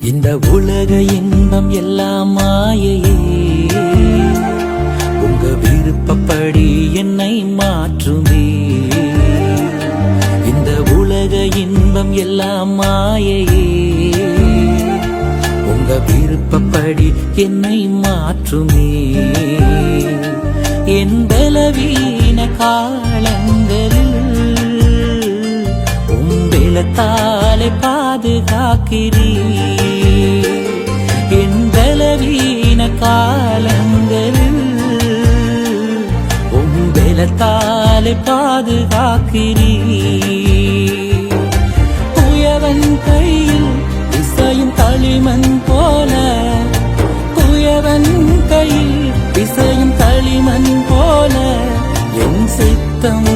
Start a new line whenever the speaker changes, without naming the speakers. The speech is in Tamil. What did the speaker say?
இந்த உலக இன்பம் எல்லாம் மாயையே, உங்க விருப்பப்படி என்னை மாற்றுமே. இந்த உலக இன்பம் எல்லாம் மாயையே, உங்க விருப்பப்படி என்னை மாற்றுமே. என் பலவீன காலங்களில் உம்பெலத்தாலே பாதுகாக்கிறீ. என் பலவீன காலங்களில் உம்பெலத்தாலே பாதுகாக்கிறீ. உயவன் கையில் இசையும் களிமண் போல, உயவன் கையில் இசையும் களிமண் போல என் சித்தம்